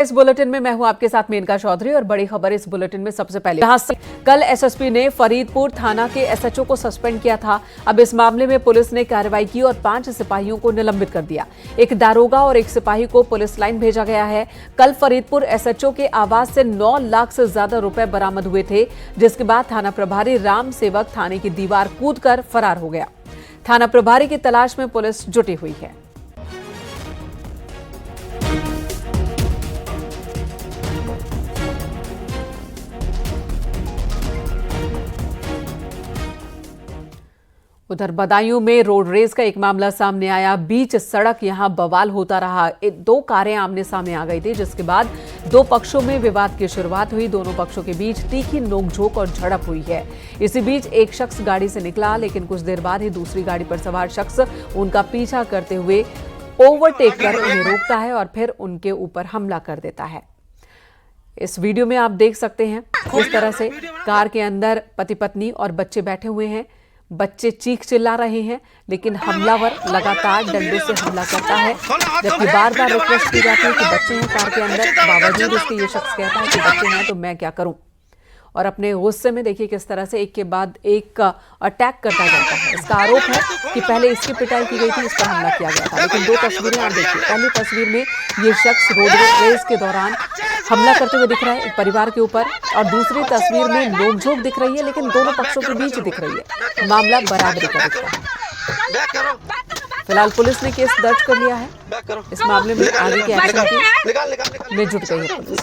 इस बुलेटिन में मैं हूं आपके साथ मेनका चौधरी और बड़ी खबर इस बुलेटिन में सबसे पहले यहां से कल एसएसपी ने फरीदपुर थाना के एसएचओ को सस्पेंड किया था। अब इस मामले में पुलिस ने कार्रवाई की और 5 सिपाहियों को निलंबित कर दिया। एक दारोगा और एक सिपाही को पुलिस लाइन भेजा गया है। कल फरीदपुर एसएचओ के आवास से 9 लाख से ज्यादा रुपए बरामद हुए थे, जिसके बाद थाना प्रभारी राम सेवक थाने की दीवार कूदकर फरार हो गया। थाना प्रभारी की तलाश में पुलिस जुटी हुई है। उधर बदायूं में रोड रेस का एक मामला सामने आया। बीच सड़क यहां बवाल होता रहा। 2 कारें आमने सामने आ गई थी, जिसके बाद 2 पक्षों में विवाद की शुरुआत हुई। दोनों पक्षों के बीच तीखी नोकझोंक और झड़प हुई है। इसी बीच एक शख्स गाड़ी से निकला, लेकिन कुछ देर बाद ही दूसरी गाड़ी पर सवार शख्स उनका पीछा करते हुए ओवरटेक कर उन्हें रोकता है और फिर उनके ऊपर हमला कर देता है। इस वीडियो में आप देख सकते हैं किस तरह से कार के अंदर पति पत्नी और बच्चे बैठे हुए हैं। बच्चे चीख चिल्ला रहे हैं, लेकिन हमलावर लगातार डंडों से हमला करता है, जबकि बार बार रिक्वेस्ट की जाती है कि बच्चे हैं कार के अंदर। बावजूद इसके ये शख्स कहता है कि बच्चे हैं तो मैं क्या करूं, और अपने गुस्से में देखिए किस तरह से एक के बाद एक अटैक करता जाता है। इसका आरोप है कि पहले इसकी पिटाई की गई थी, इस पर हमला किया गया था। लेकिन 2 तस्वीरें आप देखिए। पहली तस्वीर में ये शख्स रोड रेस के दौरान हमला करते हुए दिख रहा है एक परिवार के ऊपर, और दूसरी तस्वीर में नोकझोंक दिख रही है, लेकिन दोनों पक्षों के बीच दिख रही है। मामला बराबरी का दिख रहा है। फिलहाल पुलिस ने केस दर्ज कर लिया है। इस मामले में आगे के एक्शन में जुट गई है पुलिस।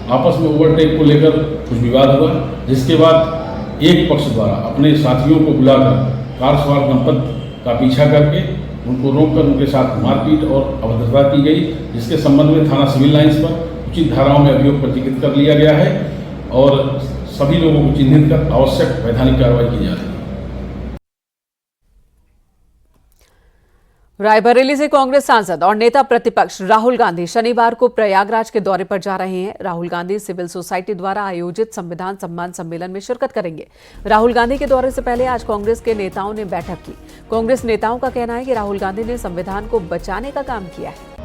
आपस में ओवरटेक को लेकर कुछ विवाद हुआ, जिसके बाद एक पक्ष द्वारा अपने साथियों को बुलाकर कार सवार दंपत्ति का पीछा करके उनको रोककर उनके साथ मारपीट और अभद्रता की गई, जिसके संबंध में थाना सिविल लाइंस पर उचित धाराओं में अभियोग पंजीकृत कर लिया गया है और सभी लोगों को चिन्हित कर आवश्यक वैधानिक कार्रवाई की जा रही है। रायबरेली से कांग्रेस सांसद और नेता प्रतिपक्ष राहुल गांधी शनिवार को प्रयागराज के दौरे पर जा रहे हैं। राहुल गांधी सिविल सोसाइटी द्वारा आयोजित संविधान सम्मान सम्मेलन में शिरकत करेंगे। राहुल गांधी के दौरे से पहले आज कांग्रेस के नेताओं ने बैठक की। कांग्रेस नेताओं का कहना है कि राहुल गांधी ने संविधान को बचाने का काम किया है।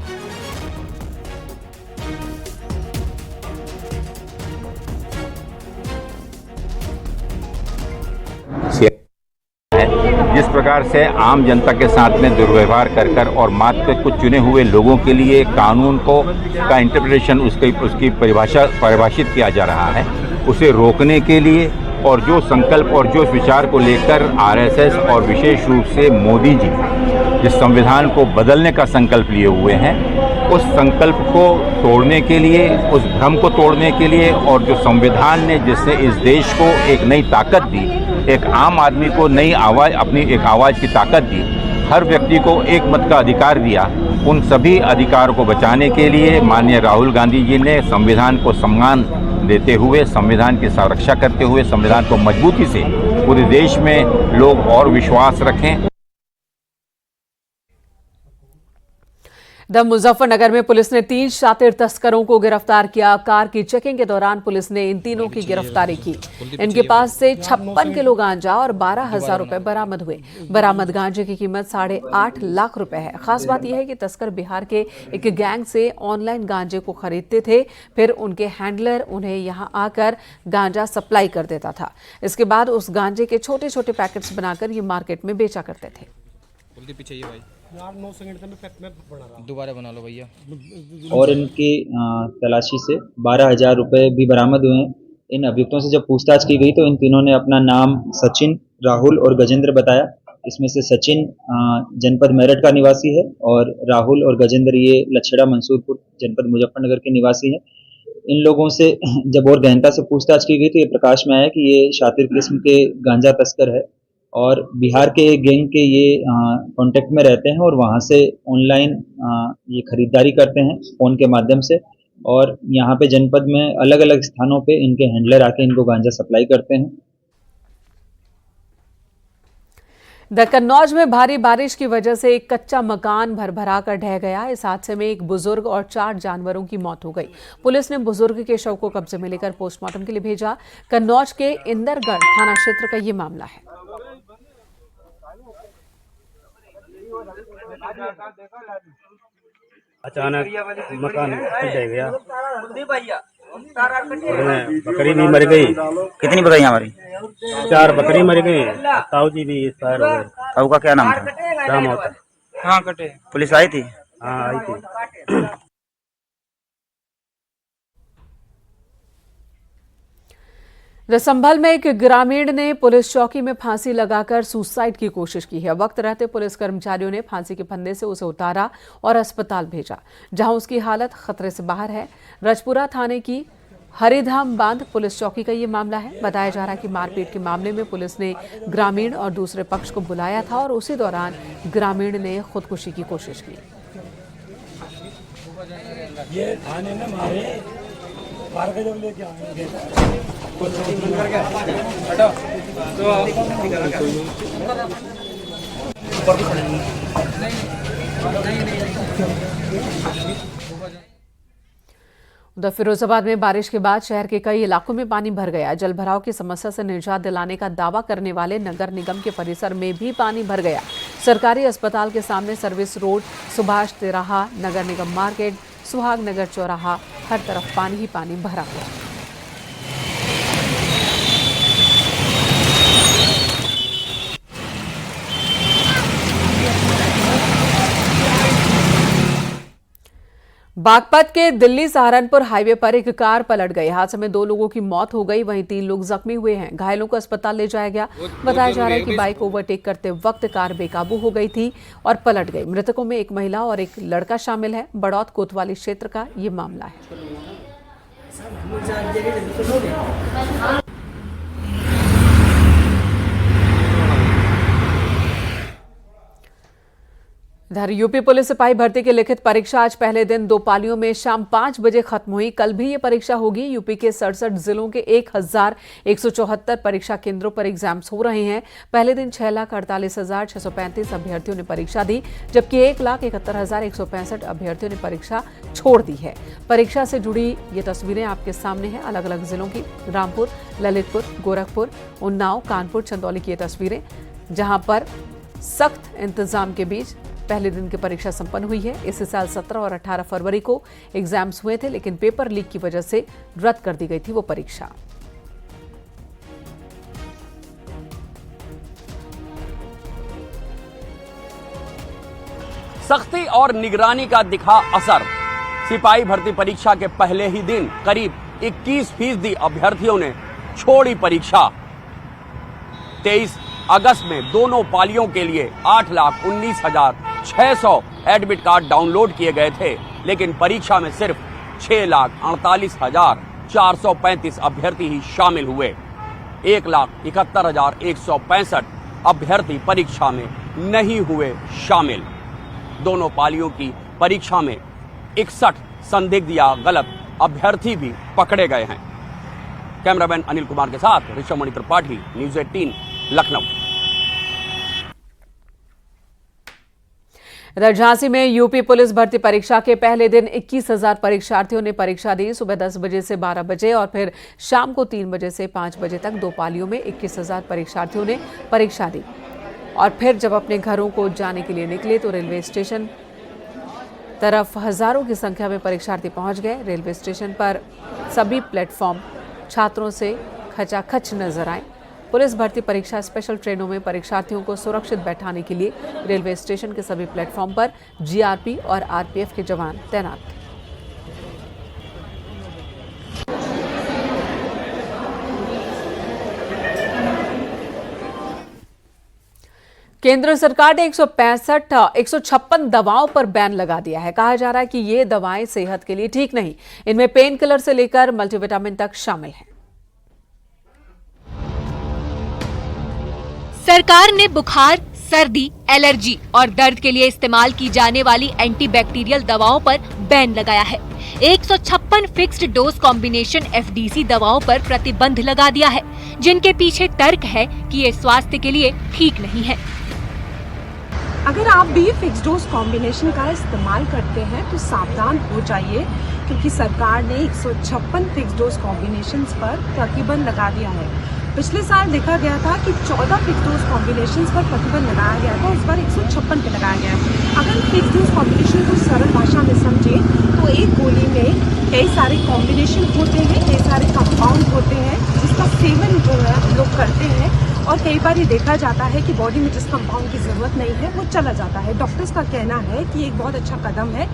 जिस प्रकार से आम जनता के साथ में दुर्व्यवहार कर और मात्र कुछ चुने हुए लोगों के लिए कानून को का इंटरप्रिटेशन उसकी परिभाषित किया जा रहा है, उसे रोकने के लिए और जो संकल्प और जो विचार को लेकर आरएसएस और विशेष रूप से मोदी जी जिस संविधान को बदलने का संकल्प लिए हुए हैं, उस संकल्प को तोड़ने के लिए, उस भ्रम को तोड़ने के लिए, और जो संविधान ने जिससे इस देश को एक नई ताकत दी, एक आम आदमी को नई आवाज़, अपनी एक आवाज़ की ताकत दी, हर व्यक्ति को एक मत का अधिकार दिया, उन सभी अधिकारों को बचाने के लिए माननीय राहुल गांधी जी ने संविधान को सम्मान देते हुए, संविधान की सुरक्षा करते हुए, संविधान को मजबूती से पूरे देश में लोग और विश्वास रखें। मुजफ्फरनगर में पुलिस ने 3 शातिर तस्करों को गिरफ्तार किया। कार की चेकिंग के दौरान पुलिस ने इन तीनों की गिरफ्तारी की। इनके पास से 56 किलो गांजा और 12,000 रुपए बरामद हुए। बरामद गांजे की कीमत 8.5 लाख रुपए है। खास बात यह है कि तस्कर बिहार के एक गैंग से ऑनलाइन गांजे को खरीदते थे, फिर उनके हैंडलर उन्हें यहां आकर गांजा सप्लाई कर देता था। इसके बाद उस गांजे के छोटे छोटे पैकेट्स बनाकर ये मार्केट में बेचा करते थे। पीछे भाई यार 9 सेकंड में दोबारा बना लो भैया। और इनकी तलाशी से 12,000 रुपये भी बरामद हुए हैं। इन अभियुक्तों से जब पूछताछ की गई तो इन तीनों ने अपना नाम सचिन, राहुल और गजेंद्र बताया। इसमें से सचिन जनपद मेरठ का निवासी है और राहुल और गजेंद्र ये लछड़ा मंसूरपुर जनपद मुजफ्फरनगर के निवासी हैं। इन लोगों से जब और गहनता से पूछताछ की गई तो ये प्रकाश में आया कि ये शातिर किस्म के गांजा तस्कर है और बिहार के गैंग के ये कांटेक्ट में रहते हैं और वहाँ से ऑनलाइन ये खरीदारी करते हैं फ़ोन के माध्यम से, और यहाँ पे जनपद में अलग अलग स्थानों पे इनके हैंडलर आके इनको गांजा सप्लाई करते हैं। कन्नौज में भारी बारिश की वजह से एक कच्चा मकान भरभरा कर ढह गया। इस हादसे में एक बुजुर्ग और 4 जानवरों की मौत हो गई। पुलिस ने बुजुर्ग के शव को कब्जे में लेकर पोस्टमार्टम के लिए भेजा। कन्नौज के इंदरगढ़ थाना क्षेत्र का ये मामला है। अचानक मकान ढह गया, बकरी भी मर गई। कितनी बकरियां मरी? 4 बकरी मर गई। ताऊ जी भी एक्सपायर हो गए। ताऊ का क्या नाम था? राम होता। हाँ कटे। पुलिस आई थी? हाँ आई थी। संभल में एक ग्रामीण ने पुलिस चौकी में फांसी लगाकर सुसाइड की कोशिश की है। वक्त रहते पुलिस कर्मचारियों ने फांसी के फंदे से उसे उतारा और अस्पताल भेजा, जहां उसकी हालत खतरे से बाहर है। रजपुरा थाने की हरिधाम बांध पुलिस चौकी का ये मामला है। बताया जा रहा है कि मारपीट के मामले में पुलिस ने ग्रामीण और दूसरे पक्ष को बुलाया था और उसी दौरान ग्रामीण ने खुदकुशी की कोशिश की। ये थाने में मारे मार के जब लेके आएंगे उधर फिरोजाबाद में बारिश के बाद शहर के कई इलाकों में पानी भर गया। जलभराव की समस्या से निजात दिलाने का दावा करने वाले नगर निगम के परिसर में भी पानी भर गया। सरकारी अस्पताल के सामने सर्विस रोड, सुभाष तिराहा, नगर निगम मार्केट, सुहाग नगर चौराहा, हर तरफ पानी ही पानी भरा हुआ। बागपत के दिल्ली सहारनपुर हाईवे पर एक कार पलट गई। हादसे में 2 लोगों की मौत हो गई, वहीं 3 लोग जख्मी हुए हैं। घायलों को अस्पताल ले जाया गया। बताया जा रहा है कि बाइक ओवरटेक करते वक्त कार बेकाबू हो गई थी और पलट गई। मृतकों में एक महिला और एक लड़का शामिल है। बड़ौत कोतवाली क्षेत्र का ये मामला है। इधर यूपी पुलिस सिपाही भर्ती की लिखित परीक्षा आज पहले दिन 2 पालियों में शाम 5 बजे खत्म हुई। कल भी ये परीक्षा होगी। यूपी के 67 जिलों के 1174 परीक्षा केंद्रों पर एग्जाम्स हो रहे हैं। पहले दिन 6,48,635 अभ्यर्थियों ने परीक्षा दी, जबकि 1,71,165 अभ्यर्थियों ने परीक्षा छोड़ दी है। परीक्षा से जुड़ी ये तस्वीरें आपके सामने हैं, अलग अलग जिलों की। रामपुर, ललितपुर, गोरखपुर, उन्नाव, कानपुर, चंदौली की ये तस्वीरें, जहां पर सख्त इंतजाम के बीच पहले दिन की परीक्षा संपन्न हुई है। इसी साल 17 और 18 फरवरी को एग्जाम्स हुए थे, लेकिन पेपर लीक की वजह से रद्द कर दी गई थी वो परीक्षा। सख्ती और निगरानी का दिखा असर। सिपाही भर्ती परीक्षा के पहले ही दिन करीब 21% अभ्यर्थियों ने छोड़ी परीक्षा। 23 अगस्त में दोनों पालियों के लिए 8,19,600 एडमिट कार्ड डाउनलोड किए गए थे, लेकिन परीक्षा में सिर्फ 6,48,435 अभ्यर्थी ही शामिल हुए। 1,71,165 अभ्यर्थी परीक्षा में नहीं हुए शामिल। दोनों पालियों की परीक्षा में 61 संदिग्ध या गलत अभ्यर्थी भी पकड़े गए हैं। कैमरामैन अनिल कुमार के साथ ऋषभ मणि त्रिपाठी, न्यूज़ 18 लखनऊ। इधर झांसी में यूपी पुलिस भर्ती परीक्षा के पहले दिन 21,000 परीक्षार्थियों ने परीक्षा दी। सुबह 10 बजे से 12 बजे और फिर शाम को 3 बजे से 5 बजे तक 2 पालियों में 21,000 परीक्षार्थियों ने परीक्षा दी। और फिर जब अपने घरों को जाने के लिए निकले तो रेलवे स्टेशन तरफ हजारों की संख्या में परीक्षार्थी पहुंच गए। रेलवे स्टेशन पर सभी प्लेटफॉर्म छात्रों से खचाखच नजर आए। पुलिस भर्ती परीक्षा स्पेशल ट्रेनों में परीक्षार्थियों को सुरक्षित बैठाने के लिए रेलवे स्टेशन के सभी प्लेटफॉर्म पर जीआरपी और आरपीएफ के जवान तैनात थे। केंद्र सरकार ने 156 दवाओं पर बैन लगा दिया है। कहा जा रहा है कि ये दवाएं सेहत के लिए ठीक नहीं। इनमें पेन किलर से लेकर मल्टीविटामिन तक शामिल है। सरकार ने बुखार, सर्दी, एलर्जी और दर्द के लिए इस्तेमाल की जाने वाली एंटीबैक्टीरियल दवाओं पर बैन लगाया है। 156 फिक्स्ड डोज कॉम्बिनेशन एफडीसी दवाओं पर प्रतिबंध लगा दिया है, जिनके पीछे तर्क है कि ये स्वास्थ्य के लिए ठीक नहीं है। अगर आप भी फिक्स्ड डोज कॉम्बिनेशन का इस्तेमाल करते हैं तो सावधान हो जाइए, क्योंकि सरकार ने 156 फिक्स्ड डोज कॉम्बिनेशंस पर प्रतिबंध लगा दिया है। पिछले साल देखा गया था कि 14 फिक्स डोज कॉम्बिनेशन पर प्रतिबंध लगाया गया था, उस पर 156 पे लगाया गया है। अगर फिक्स डोज कॉम्बिनेशन को सरल भाषा में समझे तो एक गोली में कई सारे कॉम्बिनेशन होते हैं, कई सारे कंपाउंड होते हैं जिसका सेवन जो है हम लोग करते हैं, और कई बार ये देखा जाता है कि बॉडी में जिस कंपाउंड की ज़रूरत नहीं है वो चला जाता है। डॉक्टर्स का कहना है कि एक बहुत अच्छा कदम है,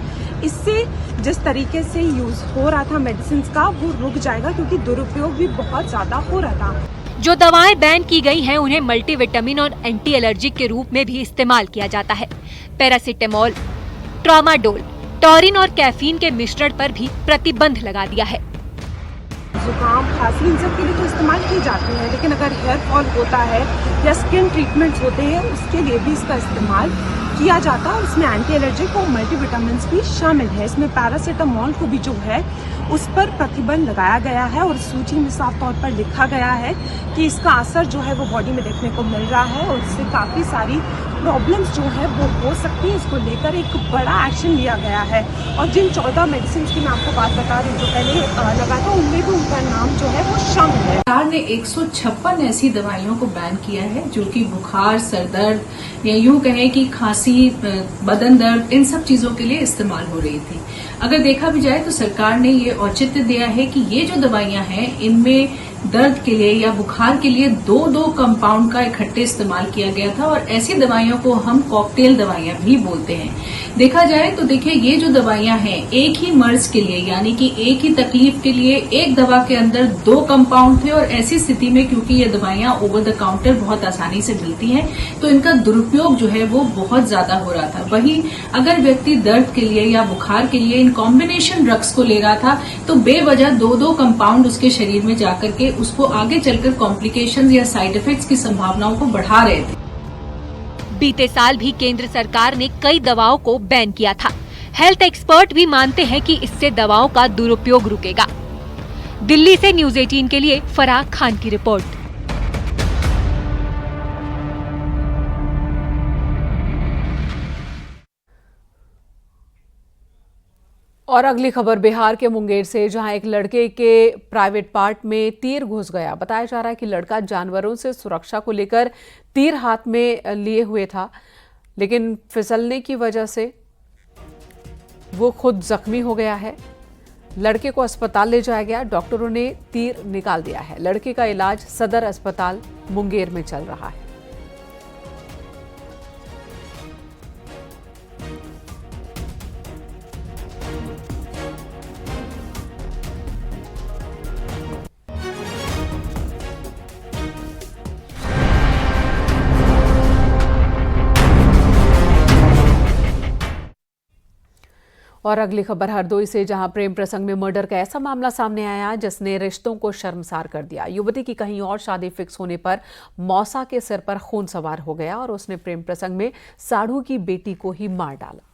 इससे जिस तरीके से यूज़ हो रहा था मेडिसिन का वो रुक जाएगा, क्योंकि दुरुपयोग भी बहुत ज़्यादा हो रहा था। जो दवाएं बैन की गई हैं उन्हें मल्टीविटामिन और एंटी एलर्जिक के रूप में भी इस्तेमाल किया जाता है। पैरासीटामोल, ट्रामाडोल, टॉरिन और कैफीन के मिश्रण पर भी प्रतिबंध लगा दिया है। जुकाम, खांसी इन सब के लिए तो इस्तेमाल की जाती है, लेकिन अगर हेयर फॉल होता है या स्किन ट्रीटमेंट्स होते हैं उसके लिए भी इसका इस्तेमाल किया जाता है। उसमें एंटी एलर्जिक और मल्टीविटामिन भी शामिल है। इसमें पैरासीटामोल को भी जो है उस पर प्रतिबंध लगाया गया है और सूची में साफ तौर पर लिखा गया है कि इसका असर जो है वो बॉडी में देखने को मिल रहा है और इससे काफ़ी सारी प्रॉब्लम्स जो है वो हो सकती है। इसको लेकर एक बड़ा एक्शन लिया गया है और जिन 14 मेडिसिन की मैं आपको बात बता रही हूँ जो पहले लगा था उनमें भी उनका नाम जो है वो शामिल है। सरकार ने 156 ऐसी दवाइयों को बैन किया है जो कि बुखार, सरदर्द या यूं कहें कि खांसी, बदन दर्द, इन सब चीजों के लिए इस्तेमाल हो रही थी। अगर देखा भी जाए तो सरकार ने ये औचित्य दिया है कि ये जो दवाइयां हैं इनमें दर्द के लिए या बुखार के लिए दो कंपाउंड का इकट्ठे इस्तेमाल किया गया था और ऐसी दवाइयों को हम कॉकटेल दवाइयां भी बोलते हैं। देखा जाए तो देखिए ये जो दवाइयां हैं एक ही मर्ज के लिए यानी कि एक ही तकलीफ के लिए एक दवा के अंदर 2 कंपाउंड थे और ऐसी स्थिति में क्योंकि ये दवाइयां ओवर द काउंटर बहुत आसानी से मिलती हैं तो इनका दुरुपयोग जो है वो बहुत ज्यादा हो रहा था। वहीं अगर व्यक्ति दर्द के लिए या बुखार के लिए इन कॉम्बिनेशन ड्रग्स को ले रहा था तो बेवजह 2 कंपाउंड उसके शरीर में जाकर के उसको आगे चलकर कॉम्प्लिकेशंस या साइड इफेक्ट्स की संभावनाओं को बढ़ा रहे थे। बीते साल भी केंद्र सरकार ने कई दवाओं को बैन किया था। हेल्थ एक्सपर्ट भी मानते हैं कि इससे दवाओं का दुरुपयोग रुकेगा। दिल्ली से न्यूज़ 18 के लिए फराह खान की रिपोर्ट। और अगली खबर बिहार के मुंगेर से, जहां एक लड़के के प्राइवेट पार्ट में तीर घुस गया। बताया जा रहा है कि लड़का जानवरों से सुरक्षा को लेकर तीर हाथ में लिए हुए था, लेकिन फिसलने की वजह से वो खुद जख्मी हो गया है। लड़के को अस्पताल ले जाया गया, डॉक्टरों ने तीर निकाल दिया है। लड़के का इलाज सदर अस्पताल मुंगेर में चल रहा है। और अगली खबर हरदोई से, जहां प्रेम प्रसंग में मर्डर का ऐसा मामला सामने आया जिसने रिश्तों को शर्मसार कर दिया। युवती की कहीं और शादी फिक्स होने पर मौसा के सिर पर खून सवार हो गया और उसने प्रेम प्रसंग में साढ़ू की बेटी को ही मार डाला।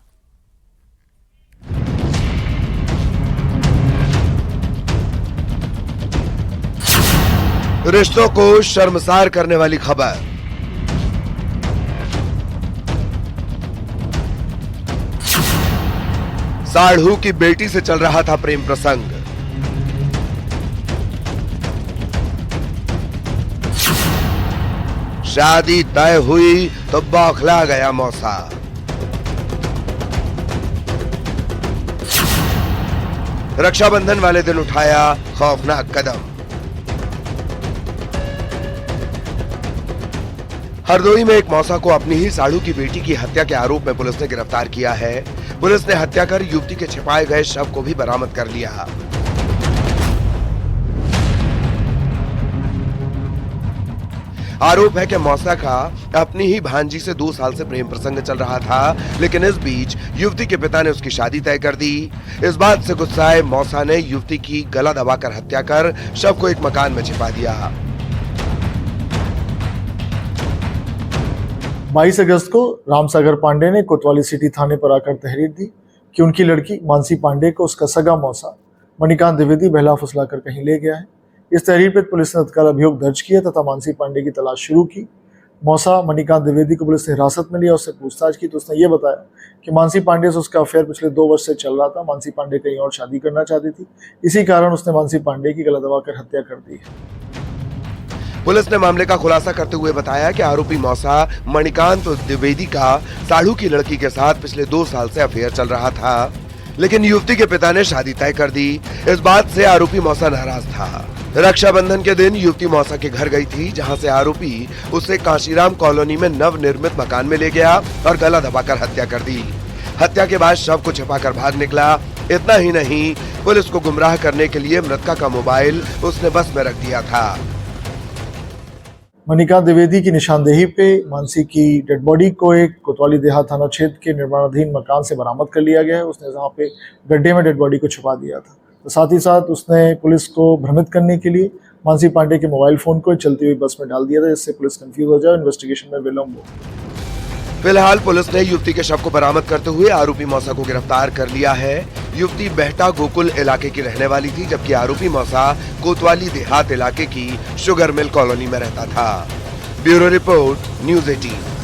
रिश्तों को शर्मसार करने वाली खबर। साढ़ू की बेटी से चल रहा था प्रेम प्रसंग। शादी तय हुई तो बौखला गया मौसा। रक्षाबंधन वाले दिन उठाया खौफनाक कदम। हरदोई में एक मौसा को अपनी ही साढ़ू की बेटी की हत्या के आरोप में पुलिस ने गिरफ्तार किया है। पुलिस ने हत्या कर युवती के छिपाए गए शव को भी बरामद कर लिया। आरोप है कि मौसा का अपनी ही भांजी से 2 साल से प्रेम प्रसंग चल रहा था, लेकिन इस बीच युवती के पिता ने उसकी शादी तय कर दी। इस बात से गुस्साए मौसा ने युवती की गला दबाकर हत्या कर शव को एक मकान में छिपा दिया। 22 अगस्त को रामसागर पांडे ने कोतवाली सिटी थाने पर आकर तहरीर दी कि उनकी लड़की मानसी पांडे को उसका सगा मौसा मणिकांत द्विवेदी बहला फुसला कर कहीं ले गया है। इस तहरीर पर पुलिस ने तत्काल अभियोग दर्ज किया तथा मानसी पांडे की तलाश शुरू की। मौसा मणिकांत द्विवेदी को पुलिस ने हिरासत में लिया, उससे पूछताछ की तो उसने ये बताया कि मानसी पांडे से उसका अफेयर पिछले 2 वर्ष से चल रहा था। मानसी पांडे कहीं और शादी करना चाहती थी, इसी कारण उसने मानसी पांडे की गला दबाकर हत्या कर दी है। पुलिस ने मामले का खुलासा करते हुए बताया कि आरोपी मौसा मणिकांत द्विवेदी का साढ़ू की लड़की के साथ पिछले 2 साल से अफेयर चल रहा था, लेकिन युवती के पिता ने शादी तय कर दी। इस बात से आरोपी मौसा नाराज था। रक्षाबंधन के दिन युवती मौसा के घर गई थी, जहां से आरोपी उसे काशीराम कॉलोनी में नव निर्मित मकान में ले गया और गला दबाकर हत्या कर दी। हत्या के बाद शव को छिपाकर भाग निकला। इतना ही नहीं, पुलिस को गुमराह करने के लिए मृतका का मोबाइल उसने बस में रख दिया था। मणिकांत द्विवेदी की निशानदेही पे मानसी की डेड बॉडी को एक कोतवाली देहात थाना क्षेत्र के निर्माणाधीन मकान से बरामद कर लिया गया है। उसने जहाँ पे गड्ढे में डेड बॉडी को छुपा दिया था, तो साथ ही साथ उसने पुलिस को भ्रमित करने के लिए मानसी पांडे के मोबाइल फोन को चलती हुई बस में डाल दिया था, जिससे पुलिस कंफ्यूज हो जाए और इन्वेस्टिगेशन में विलम्ब हो। फिलहाल पुलिस ने युवती के शव को बरामद करते हुए आरोपी मौसा को गिरफ्तार कर लिया है। युवती बेहटा गोकुल इलाके की रहने वाली थी, जबकि आरोपी मौसा कोतवाली देहात इलाके की शुगर मिल कॉलोनी में रहता था। Bureau report, news 18।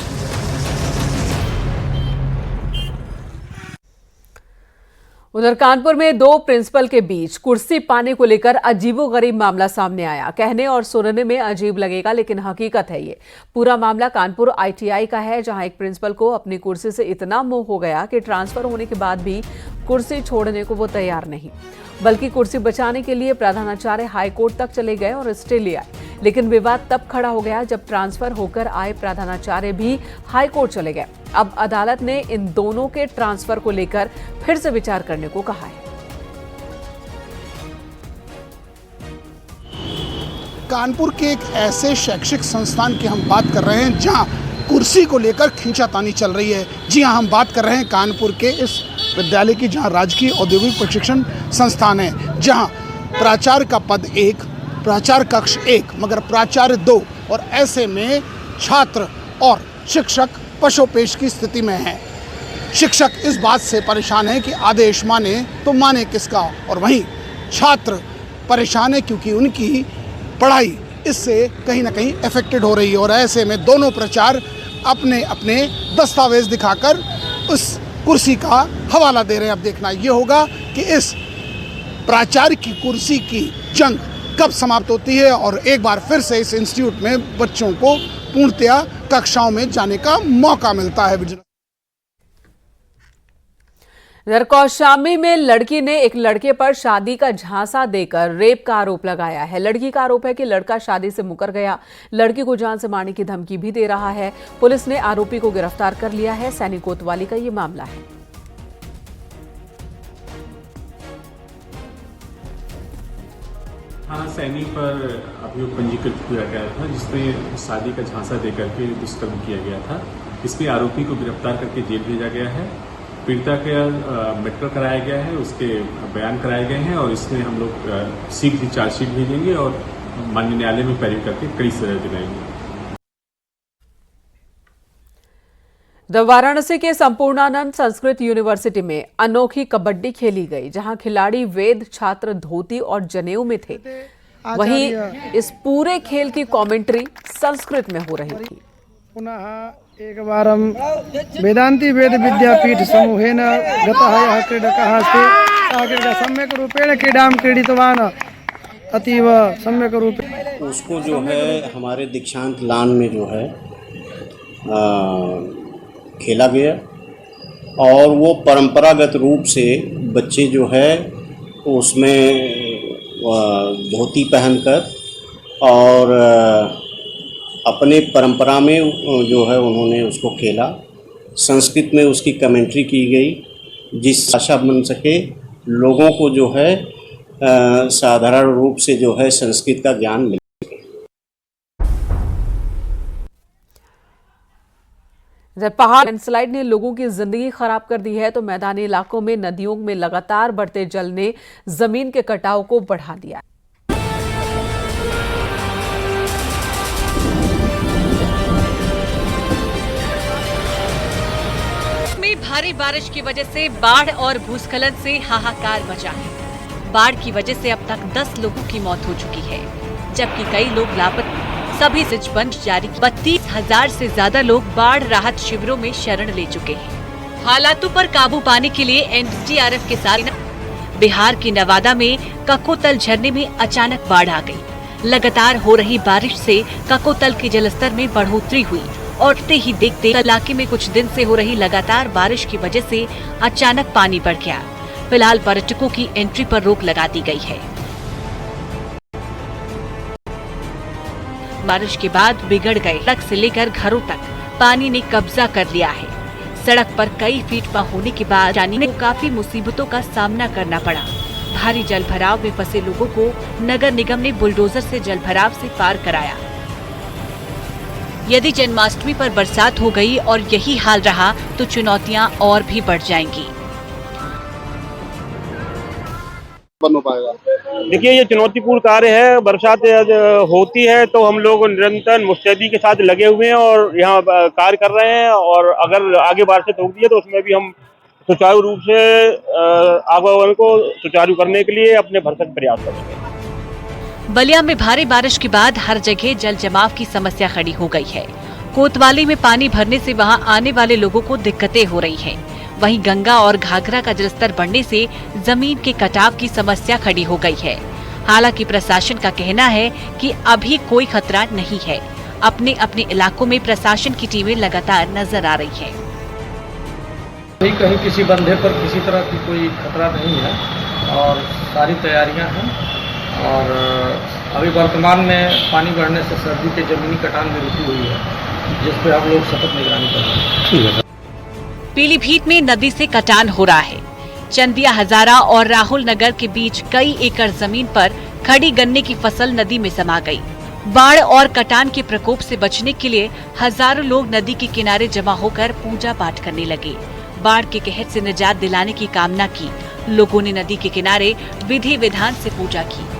उधर कानपुर में 2 प्रिंसिपल के बीच कुर्सी पाने को लेकर अजीबोगरीब मामला सामने आया। कहने और सुनने में अजीब लगेगा, लेकिन हकीकत है ये। पूरा मामला कानपुर ITI का है, जहां एक प्रिंसिपल को अपनी कुर्सी से इतना मोह हो गया कि ट्रांसफर होने के बाद भी कुर्सी छोड़ने को वो तैयार नहीं, बल्कि कुर्सी बचाने के लिए प्रधानाचार्य हाईकोर्ट तक चले गए और स्टे ले आए। लेकिन विवाद तब खड़ा हो गया जब ट्रांसफर होकर आए प्रधानाचार्य भी हाईकोर्ट चले गए। अब अदालत ने इन दोनों के ट्रांसफर को लेकर फिर से विचार करने को कहा है। कानपुर के एक ऐसे शैक्षिक संस्थान की हम बात कर रहे हैं जहां कुर्सी को लेकर खींचातानी चल रही है। जी हां, हम बात कर रहे हैं कानपुर के इस विद्यालय की, जहां राजकीय औद्योगिक प्रशिक्षण संस्थान है, जहां प्राचार्य का पद 1, प्राचार्य कक्ष 1, मगर प्राचार्य 2, और ऐसे में छात्र और शिक्षक पशोपेश की स्थिति में है। शिक्षक इस बात से परेशान है कि आदेश माने तो माने किसका, और वहीं छात्र परेशान है क्योंकि उनकी पढ़ाई इससे कहीं ना कहीं अफेक्टेड हो रही है। और ऐसे में दोनों प्राचार्य अपने अपने दस्तावेज दिखाकर उस कुर्सी का हवाला दे रहे हैं। अब देखना ये होगा कि इस प्राचार्य की कुर्सी की जंग कब समाप्त होती है और एक बार फिर से इस इंस्टीट्यूट में बच्चों को पूर्णतया कक्षाओं में जाने का मौका मिलता है। इधर कौशाम्बी में लड़की ने एक लड़के पर शादी का झांसा देकर रेप का आरोप लगाया है। लड़की का आरोप है कि लड़का शादी से मुकर गया, लड़की को जान से मारने की धमकी भी दे रहा है। पुलिस ने आरोपी को गिरफ्तार कर लिया है। सैनी कोतवाली का ये मामला है। थाना सैनी पर अभियोग पंजीकृत किया गया था, जिसमें शादी का झांसा देकर के दुष्कर्म किया गया था। इसमें आरोपी को गिरफ्तार करके जेल भेजा गया है। पीड़िता का मेडिकल कराया गया है, उसके बयान कराए गए हैं और इसमें हम लोग शीघ्र ही चार्जशीट भेजेंगे और माननीय न्यायालय में पैरवी करके कड़ी सजा दिलाएंगे। वाराणसी के संपूर्णानंद संस्कृत यूनिवर्सिटी में अनोखी कबड्डी खेली गई, जहां खिलाड़ी वेद छात्र धोती और जनेऊ में थे। वहीं इस पूरे खेल की कमेंट्री संस्कृत में हो रही थी। पुनः एक बार वेदांती वेद विद्यापीठ समूहेन गतः क्रीडकः अस्ति सम्यक रूपेण क्रीडां क्रीडितवान् अतीव सम्यक रूपेण। उसको जो है हमारे दीक्षांत लान में जो है खेला गया और वो परंपरागत रूप से बच्चे जो है उसमें धोती पहनकर और अपने परंपरा में जो है उन्होंने उसको खेला। संस्कृत में उसकी कमेंट्री की गई, जिस भाषा बन सके लोगों को जो है साधारण रूप से जो है संस्कृत का ज्ञान मिले। पहाड़ लैंडस्लाइड ने लोगों की जिंदगी खराब कर दी है, तो मैदानी इलाकों में नदियों में लगातार बढ़ते जल ने जमीन के कटाव को बढ़ा दिया। भारी बारिश की वजह से बाढ़ और भूस्खलन से हाहाकार मचा है। बाढ़ की वजह से अब तक 10 लोगों की मौत हो चुकी है, जबकि कई लोग लापता। सभी स्विच बंद जारी। 32,000 से ज्यादा लोग बाढ़ राहत शिविरों में शरण ले चुके हैं। हालातों पर काबू पाने के लिए एनडीआरएफ के साथ बिहार के नवादा में ककोतल झरने में अचानक बाढ़ आ गई, लगातार हो रही बारिश से ककोतल के जलस्तर में बढ़ोतरी हुई और ही देखते इलाके में कुछ दिन से हो रही लगातार बारिश की वजह से अचानक पानी बढ़ गया। फिलहाल पर्यटकों की एंट्री पर रोक लगा दी गई है। बारिश के बाद बिगड़ गए सड़क से लेकर घरों तक पानी ने कब्जा कर लिया है। सड़क पर कई फीट पर होने के बाद जाने को काफी मुसीबतों का सामना करना पड़ा। भारी जलभराव में फंसे लोगों को नगर निगम ने बुलडोजर से जलभराव से पार कराया। यदि जन्माष्टमी पर बरसात हो गई और यही हाल रहा तो चुनौतियां और भी बढ़ जाएंगी। देखिए, ये चुनौतीपूर्ण कार्य है। बरसात होती है तो हम लोग निरंतर मुस्तैदी के साथ लगे हुए हैं और यहाँ कार्य कर रहे हैं, और अगर आगे बारिश होती है तो उसमें भी हम सुचारू रूप से आवागमन को सुचारू करने के लिए अपने भरसक प्रयास करेंगे। बलिया में भारी बारिश के बाद हर जगह जल जमाव की समस्या खड़ी हो गई है। कोतवाली में पानी भरने से वहां आने वाले लोगों को दिक्कतें हो रही हैं। वहीं गंगा और घाघरा का जलस्तर बढ़ने से जमीन के कटाव की समस्या खड़ी हो गई है। हालांकि प्रशासन का कहना है कि अभी कोई खतरा नहीं है। अपने अपने इलाकों में प्रशासन की टीमें लगातार नजर आ रही है। कहीं किसी बंधे पर किसी तरह की कोई खतरा नहीं है और सारी तैयारियां हैं। और अभी वर्तमान में पानी बढ़ने से सर्दी के जमीनी कटान में रुकी हुई है, जिस पे हम लोग सतत निगरानी कर रहे हैं। पीलीभीत में नदी से कटान हो रहा है। चंदिया हजारा और राहुल नगर के बीच कई एकड़ जमीन पर खड़ी गन्ने की फसल नदी में समा गई। बाढ़ और कटान के प्रकोप से बचने के लिए हजारों लोग नदी के किनारे जमा होकर पूजा पाठ करने लगे। बाढ़ के कहर से निजात दिलाने की कामना की। लोगों ने नदी के किनारे विधि विधान से पूजा की।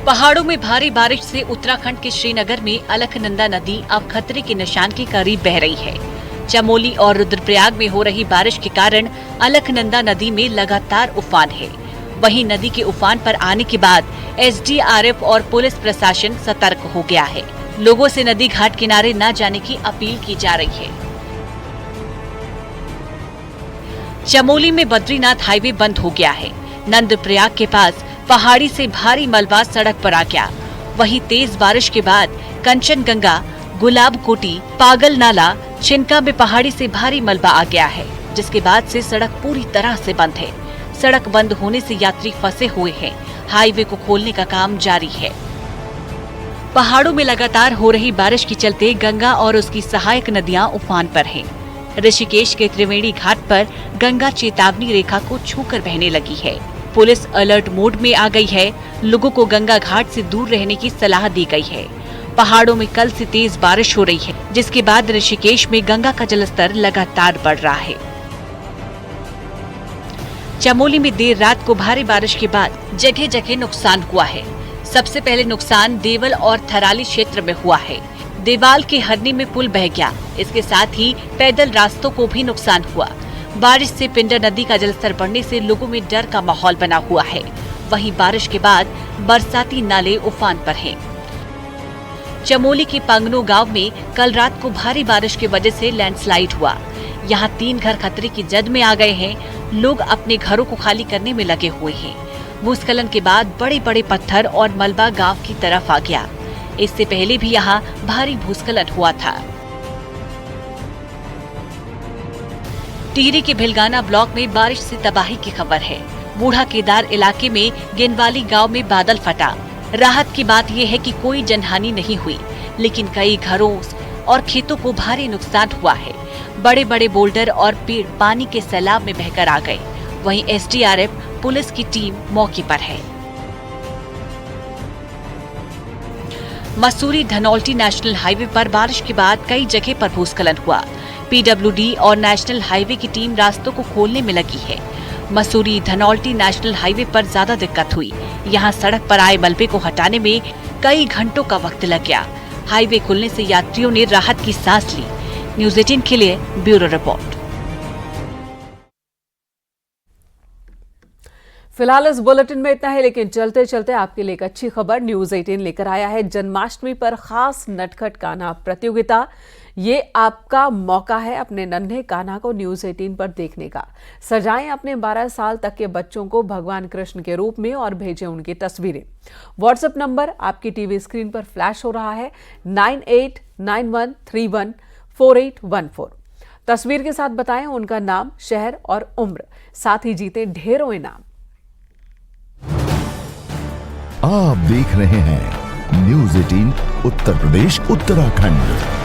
पहाड़ों में भारी बारिश से उत्तराखंड के श्रीनगर में अलकनंदा नदी अब खतरे के निशान के करीब बह रही है। चमोली और रुद्रप्रयाग में हो रही बारिश के कारण अलकनंदा नदी में लगातार उफान है। वहीं नदी के उफान पर आने के बाद एसडीआरएफ और पुलिस प्रशासन सतर्क हो गया है। लोगों से नदी घाट किनारे न जाने की अपील की जा रही है। चमोली में बद्रीनाथ हाईवे बंद हो गया है। नंदप्रयाग के पास पहाड़ी से भारी मलबा सड़क पर आ गया। वहीं तेज बारिश के बाद कंचनगंगा, गुलाब कोटी, पागल नाला, छिनका में पहाड़ी से भारी मलबा आ गया है, जिसके बाद से सड़क पूरी तरह से बंद है। सड़क बंद होने से यात्री फंसे हुए हैं। हाईवे को खोलने का काम जारी है। पहाड़ों में लगातार हो रही बारिश के चलते गंगा और उसकी सहायक नदियां उफान पर हैं। ऋषिकेश के त्रिवेणी घाट पर गंगा चेतावनी रेखा को छूकर बहने लगी है। पुलिस अलर्ट मोड में आ गई है। लोगों को गंगा घाट से दूर रहने की सलाह दी गई है। पहाड़ों में कल से तेज बारिश हो रही है, जिसके बाद ऋषिकेश में गंगा का जलस्तर लगातार बढ़ रहा है। चमोली में देर रात को भारी बारिश के बाद जगह जगह नुकसान हुआ है। सबसे पहले नुकसान देवल और थराली क्षेत्र में हुआ है। देवाल के हरनी में पुल बह गया। इसके साथ ही पैदल रास्तों को भी नुकसान हुआ। बारिश से पिंडर नदी का जलस्तर बढ़ने से लोगों में डर का माहौल बना हुआ है। वहीं बारिश के बाद बरसाती नाले उफान पर हैं। चमोली के पंगनो गांव में कल रात को भारी बारिश की वजह से लैंडस्लाइड हुआ। यहां 3 घर खतरे की जद में आ गए हैं। लोग अपने घरों को खाली करने में लगे हुए हैं। भूस्खलन के बाद बड़े बड़े पत्थर और मलबा गांव की तरफ आ गया। इससे पहले भी यहां भारी भूस्खलन हुआ था। टिहरी के भिलगाना ब्लॉक में बारिश से तबाही की खबर है। बूढ़ा केदार इलाके में गेनवाली गांव में बादल फटा। राहत की बात यह है कि कोई जनहानि नहीं हुई, लेकिन कई घरों और खेतों को भारी नुकसान हुआ है। बड़े बड़े बोल्डर और पेड़ पानी के सैलाब में बहकर आ गए। वहीं एसडीआरएफ पुलिस की टीम मौके पर है। मसूरी धनौल्टी नेशनल हाईवे पर बारिश के बाद कई जगह पर भूस्खलन हुआ। पीडब्ल्यूडी और नेशनल हाईवे की टीम रास्तों को खोलने में लगी है। मसूरी धनौल्टी नेशनल हाईवे पर ज्यादा दिक्कत हुई। यहां सड़क पर आए मलबे को हटाने में कई घंटों का वक्त लग गया। हाईवे खुलने से यात्रियों ने राहत की सांस ली। न्यूज़ 18 के लिए ब्यूरो रिपोर्ट। फिलहाल इस बुलेटिन में इतना है, लेकिन चलते चलते आपके लिए एक अच्छी खबर न्यूज़ 18 लेकर आया है। जन्माष्टमी पर खास नटखट गाना प्रतियोगिता ये आपका मौका है अपने नन्हे कान्हा को न्यूज़ 18 पर देखने का। सजाएं अपने 12 साल तक के बच्चों को भगवान कृष्ण के रूप में और भेजें उनकी तस्वीरें। व्हाट्सएप नंबर आपकी टीवी स्क्रीन पर फ्लैश हो रहा है 9891314814। तस्वीर के साथ बताएं उनका नाम, शहर और उम्र, साथ ही जीते ढेरों इनाम। आप देख रहे हैं न्यूज़ 18 उत्तर प्रदेश उत्तराखंड।